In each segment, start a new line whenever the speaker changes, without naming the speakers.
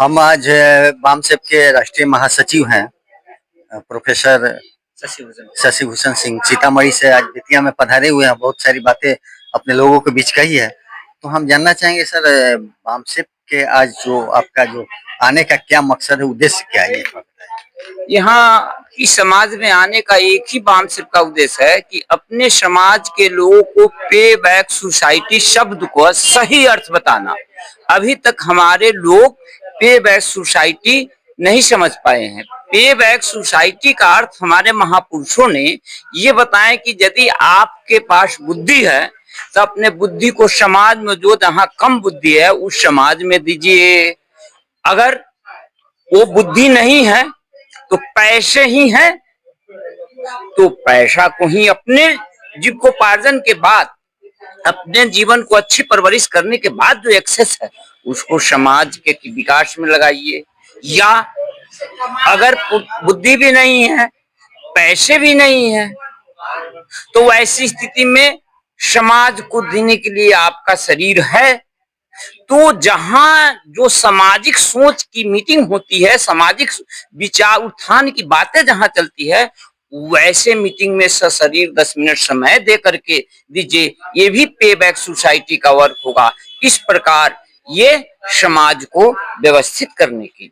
हम आज बामसेप के राष्ट्रीय महासचिव हैं प्रोफेसर शशि भूषण सिंह सीतामढ़ी से आज बेतिया में पधारे हुए हैं। बहुत सारी बातें अपने लोगों के बीच कही है, तो हम जानना चाहेंगे सर, बामसेप के आज जो आपका जो आने का क्या मकसद है, उद्देश्य क्या है?
यहाँ इस समाज में आने का एक ही बामसेप का उद्देश्य है कि अपने समाज के लोगों को पे बैक सोसाइटी शब्द को सही अर्थ बताना। अभी तक हमारे लोग पे बैक सोसाइटी नहीं समझ पाए हैं। पे बैक सोसाइटी का अर्थ हमारे महापुरुषों ने ये बताया कि यदि आपके पास बुद्धि है तो अपने बुद्धि को समाज में जो जहाँ कम बुद्धि है उस समाज में दीजिए। अगर वो बुद्धि नहीं है तो पैसे ही हैं, तो पैसा को ही अपने जीविकोपार्जन के बाद अपने जीवन को अच्छी परवरिश करने के बाद जो एक्सेस है उसको समाज के विकास में लगाइए। या अगर बुद्धि भी नहीं है, पैसे भी नहीं है, तो ऐसी स्थिति में समाज को देने के लिए आपका शरीर है, तो जहां जो सामाजिक सोच की मीटिंग होती है, सामाजिक विचार उत्थान की बातें जहां चलती है, वैसे मीटिंग में सशरीर 10 मिनट समय दे करके दीजिए। ये भी पे बैक सोसाइटी का वर्क होगा। इस प्रकार ये समाज को व्यवस्थित करने की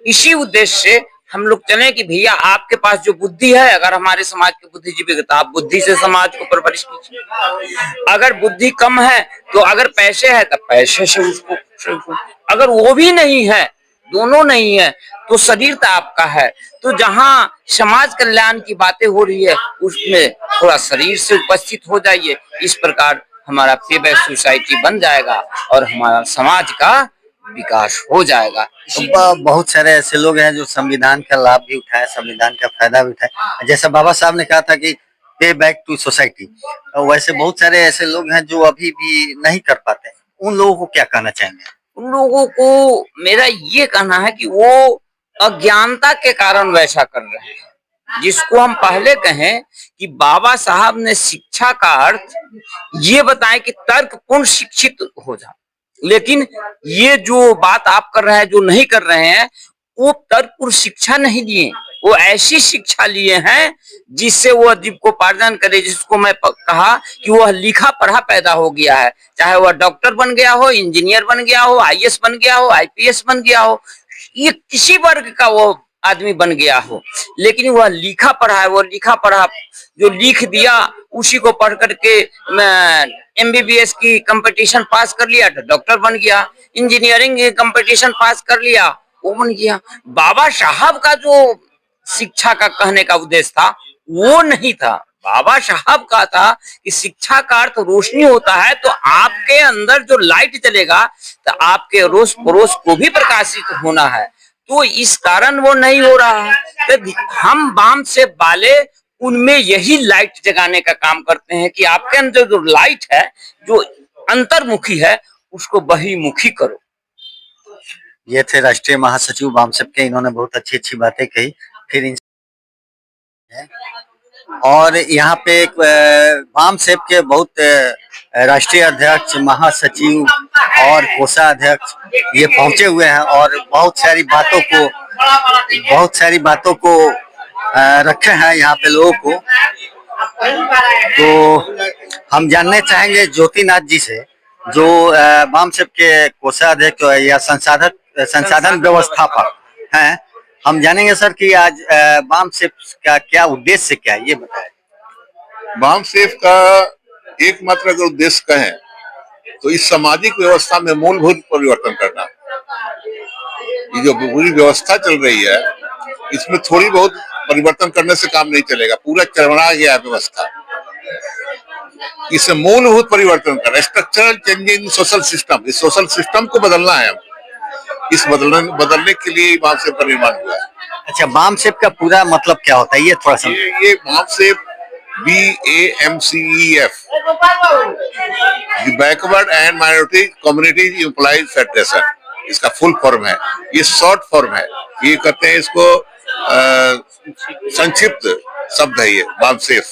इसी उद्देश्य से हम लोग चले कि भैया आपके पास जो बुद्धि है, अगर हमारे समाज के बुद्धिजीवी तो आप बुद्धि से समाज को परवरिश कीजिए। अगर बुद्धि कम है तो अगर पैसे है तो पैसे से उसको, अगर वो भी नहीं है, दोनों नहीं है, तो शरीर तो आपका है। तो जहां समाज कल्याण की बातें हो रही है उसमें थोड़ा शरीर से उपस्थित हो जाइए। इस प्रकार हमारा पे बैक सोसाइटी बन जाएगा और हमारा समाज का विकास हो जाएगा।
तो बहुत सारे ऐसे लोग हैं जो संविधान का लाभ भी उठाए, संविधान का फायदा भी उठाए। जैसा बाबा साहब ने कहा था कि पे बैक टू सोसाइटी, वैसे बहुत सारे ऐसे लोग हैं जो अभी भी नहीं कर पाते। उन लोगों को क्या कहना चाहेंगे?
उन लोगों को मेरा ये कहना है कि वो अज्ञानता के कारण वैसा कर रहे हैं। जिसको हम पहले कहें कि बाबा साहब ने शिक्षा का अर्थ ये बताया कि तर्कपूर्ण शिक्षित हो जाओ, लेकिन ये जो बात आप कर रहे हैं, जो नहीं कर रहे हैं, वो तर्कपूर्ण शिक्षा नहीं दिए, वो ऐसी शिक्षा लिए हैं जिससे वो जीविकोपार्जन करे। जिसको मैं कहा कि वह लिखा पढ़ा पैदा हो गया है, चाहे वह डॉक्टर बन गया हो, इंजीनियर बन गया हो, आईएएस बन गया हो, आईपीएस बन गया हो, ये किसी वर्ग का वो आदमी बन गया हो, लेकिन वह लिखा पढ़ा है। वो लिखा पढ़ा जो लिख दिया उसी को पढ़ करके एमबीबीएस की कंपटीशन पास कर लिया तो डॉक्टर बन गया, इंजीनियरिंग की कंपटीशन पास कर लिया वो बन गया। बाबा साहब का जो शिक्षा का कहने का उद्देश्य था वो नहीं था। बाबा साहब का था कि शिक्षा का अर्थ रोशनी होता है, तो आपके अंदर जो लाइट चलेगा तो आपके अड़ोस पड़ोस को भी प्रकाशित होना है। तो इस कारण वो नहीं हो रहा है। तो हम बामसेप वाले उनमें यही लाइट जगाने का काम करते हैं कि आपके अंदर जो लाइट है, जो अंतर्मुखी है, उसको बहिर्मुखी करो।
ये थे राष्ट्रीय महासचिव बामसेप के। इन्होंने बहुत अच्छी अच्छी बातें कही। फिर और यहाँ पे एक बामसेप के बहुत राष्ट्रीय अध्यक्ष, महासचिव और कोषाध्यक्ष ये पहुंचे हुए हैं और बहुत सारी बातों को रखे हैं यहाँ पे लोगों को। तो हम जानने चाहेंगे ज्योतिनाथ जी से, जो बामसेप के कोषाध्यक्ष या संसाधन व्यवस्थापक हैं। हम जानेंगे सर कि आज बामसेप का क्या उद्देश्य क्या है, ये बताएं।
बामसेप का एकमात्र अगर उद्देश्य कहें तो इस सामाजिक व्यवस्था में मूलभूत परिवर्तन करना। ये जो पूरी व्यवस्था चल रही है इसमें थोड़ी बहुत परिवर्तन करने से काम नहीं चलेगा, पूरा चरमरा गया है व्यवस्था। इसे मूलभूत परिवर्तन करना, स्ट्रक्चरल चेंजिंग सोशल सिस्टम, इस सोशल सिस्टम को बदलना है। इस बदलने के लिए बामसेप का निर्माण हुआ है।
अच्छा, बामसेप का पूरा मतलब क्या होता है, ये थोड़ा सा?
ये BAMCEF BAMCEF, backward and minority communities employees federation, इसका फुल फॉर्म है। ये शॉर्ट फॉर्म है, ये कहते हैं इसको संक्षिप्त शब्द है ये बामसेप।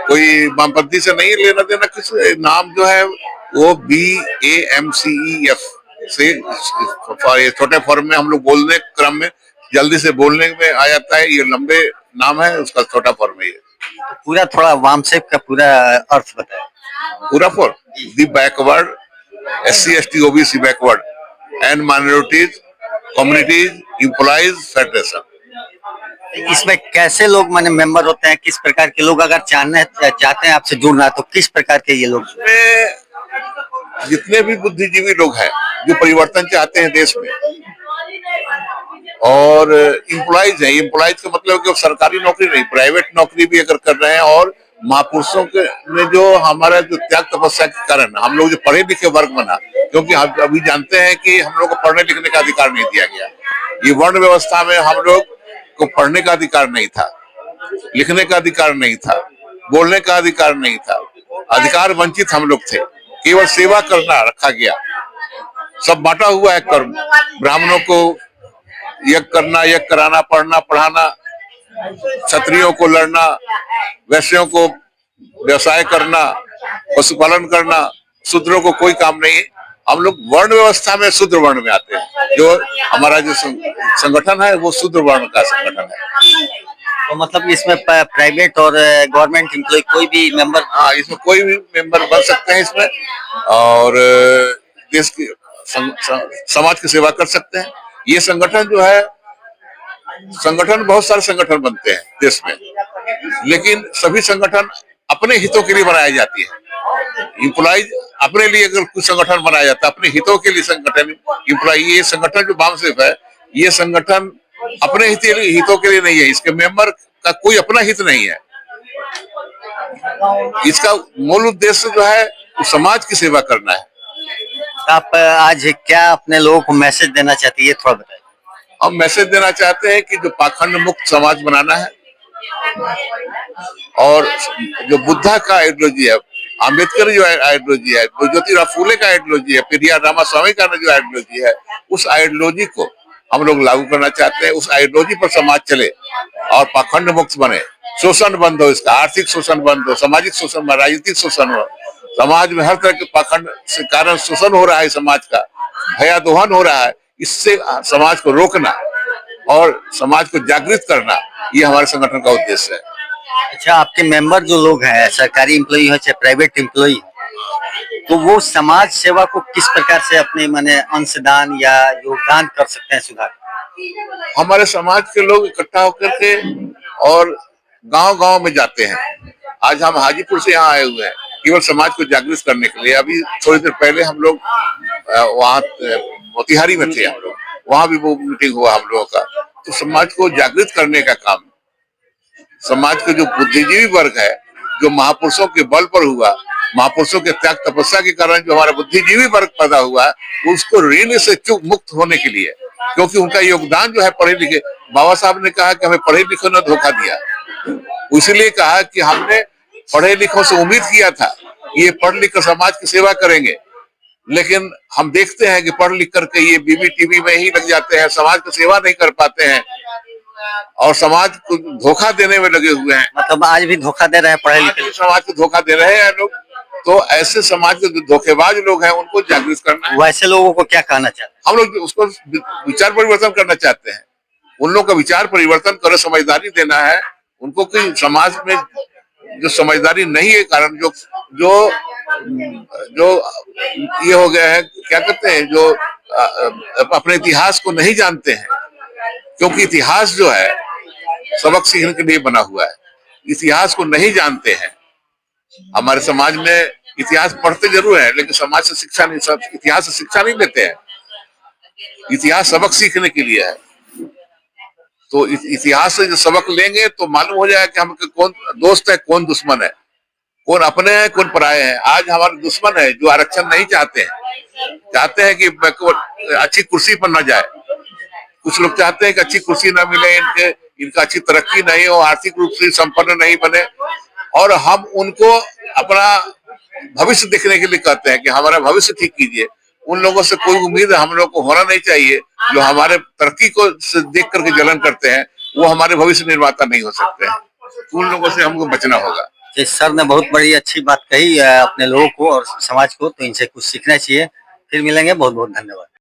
कोई वामपंथी से नहीं लेना देना, किस नाम जो है वो BAMCEF से ये छोटे फॉर्म में हम लोग बोलने क्रम में जल्दी से बोलने में आ जाता है। ये लंबे नाम है, उसका छोटा फॉर्म है ये।
तो पूरा थोड़ा वामसेप का पूरा अर्थ बताएं।
पूरा form the backward SC ST OBC backward and minorities communities employees federation.
इसमें कैसे लोग माने मेंबर होते हैं, किस प्रकार के लोग अगर चाहते हैं आपसे जुड़ना, तो किस प्रकार के ये लोग?
इसमें जितने भी बुद्धिजीवी लोग हैं जो परिवर्तन चाहते हैं देश में, और एम्प्लॉइज है। एम्प्लॉइज का मतलब कि सरकारी नौकरी नहीं, प्राइवेट नौकरी भी अगर कर रहे हैं, और महापुरुषों के ने जो हमारा जो त्याग तपस्या के कारण हम लोग जो पढ़े लिखे वर्ग बना, क्योंकि हम अभी जानते हैं कि हम लोग को पढ़ने लिखने का अधिकार नहीं दिया गया। ये वर्ण व्यवस्था में हम लोग को पढ़ने का अधिकार नहीं था, लिखने का अधिकार नहीं था, बोलने का अधिकार नहीं था, अधिकार वंचित हम लोग थे। केवल सेवा करना रखा गया, सब बांटा हुआ है कर्म। ब्राह्मणों को यज्ञ करना, यज्ञ कराना, पढ़ना पढ़ाना, क्षत्रियों को लड़ना, वैश्यों को व्यवसाय करना, पशुपालन करना, शूद्रों को कोई काम नहीं। हम लोग वर्ण व्यवस्था में शूद्र वर्ण में आते हैं। जो हमारा जो संगठन है वो शूद्र वर्ण का संगठन है।
तो मतलब इसमें प्राइवेट और गवर्नमेंट एम्प्लॉय कोई भी मेंबर?
हाँ, इसमें कोई भी मेंबर बन सकते हैं इसमें, और देश की समाज की सेवा कर सकते हैं। ये संगठन जो है, संगठन बहुत सारे संगठन बनते हैं देश में, लेकिन सभी संगठन अपने हितों के लिए बनाई जाती है। एम्प्लॉइज अपने लिए अगर कुछ संगठन बनाया जाता है, अपने हितों के लिए संगठन एम्प्लॉय। ये संगठन जो वामसेप है, ये संगठन अपने हितों के लिए नहीं है। इसके मेंबर का कोई अपना हित नहीं है। इसका मूल उद्देश्य जो है वो समाज की सेवा करना है।
आप आज क्या अपने लोगों को मैसेज देना चाहते हैं, ये थोड़ा बताइए।
हम मैसेज देना चाहते हैं कि जो पाखंड मुक्त समाज बनाना है, और जो बुद्धा का आइडियोलॉजी है, अम्बेडकर जो आइडियोलॉजी है, ज्योतिराव फूले का आइडियोलॉजी है, पेरियार रामास्वामी का जो आइडियोलॉजी है, उस आइडियोलॉजी को हम लोग लागू करना चाहते हैं। उस आइडियोलॉजी पर समाज चले और पाखंड मुक्त बने, शोषण बंद हो, इसका आर्थिक शोषण बंद हो, सामाजिक शोषण, राजनीतिक शोषण हो। समाज में हर तरह के पाखंड से कारण शोषण हो रहा है, समाज का भयादोहन हो रहा है। इससे समाज को रोकना और समाज को जागृत करना, ये हमारे संगठन का उद्देश्य है।
अच्छा, आपके मेंबर जो लोग हैं, सरकारी एम्प्लॉई हो चाहे प्राइवेट एम्प्लॉई, तो वो समाज सेवा को किस प्रकार से अपने माने अंशदान या योगदान कर सकते हैं सुधार?
हमारे समाज के लोग इकट्ठा होकर के और गांव-गांव में जाते हैं। आज हम हाजीपुर से यहाँ आए हुए हैं केवल समाज को जागृत करने के लिए। अभी थोड़ी देर पहले हम लोग वहाँ मोतिहारी में थे, हम लोग वहाँ भी वो मीटिंग हुआ हम लोगों का। तो समाज को जागृत करने का काम, समाज के जो बुद्धिजीवी वर्ग है, जो महापुरुषों के बल पर हुआ, महापुरुषों के त्याग तपस्या के कारण जो हमारा बुद्धिजीवी वर्ग पैदा हुआ, उसको ऋण से मुक्त होने के लिए, क्योंकि उनका योगदान जो है पढ़े लिखे, बाबा साहब ने कहा कि हमें पढ़े लिखों ने धोखा दिया। इसलिए कहा कि हमने पढ़े लिखों से उम्मीद किया था ये पढ़ लिख कर समाज की सेवा करेंगे, लेकिन हम देखते हैं कि पढ़ लिख करके ये बीबी टीवी में ही लग जाते हैं, समाज की सेवा नहीं कर पाते हैं और समाज को धोखा देने में लगे हुए हैं।
मतलब आज भी धोखा दे रहे हैं, पढ़े लिखे
समाज को धोखा दे रहे हैं लोग। तो ऐसे समाज के जो धोखेबाज लोग हैं उनको जागृत करना है।
वैसे लोगों को क्या कहना चाहते हैं?
हम लोग उसको विचार परिवर्तन करना चाहते हैं। उन लोग का विचार परिवर्तन करे, समझदारी देना है उनको कि समाज में जो समझदारी नहीं है कारण जो जो जो ये हो गया है, क्या कहते हैं, जो अपने इतिहास को नहीं जानते हैं, क्योंकि इतिहास जो है सबक सीखने के लिए बना हुआ है। इतिहास को नहीं जानते हैं। हमारे समाज में इतिहास पढ़ते जरूर है, लेकिन समाज से शिक्षा नहीं, सब इतिहास से शिक्षा नहीं लेते हैं। इतिहास सबक सीखने के लिए है। तो इतिहास से जो सबक लेंगे तो मालूम हो जाएगा कि हम कौन दोस्त है, कौन दुश्मन है, कौन अपने हैं, कौन पराये हैं। आज हमारे दुश्मन है जो आरक्षण नहीं चाहते हैं, चाहते हैं कि अच्छी कुर्सी पर न जाए। कुछ लोग चाहते हैं कि अच्छी कुर्सी न मिले, इनका अच्छी तरक्की नहीं हो, आर्थिक रूप से संपन्न नहीं बने, और हम उनको अपना भविष्य देखने के लिए कहते हैं कि हमारा भविष्य ठीक कीजिए। उन लोगों से कोई उम्मीद हम लोग को होना नहीं चाहिए। जो हमारे तरक्की को देख करके जलन करते हैं वो हमारे भविष्य निर्माता नहीं हो सकते हैं। उन लोगों से हमको बचना होगा।
सर ने बहुत बड़ी अच्छी बात कही अपने लोगों को और समाज को, तो इनसे कुछ सीखना चाहिए। फिर मिलेंगे, बहुत बहुत धन्यवाद।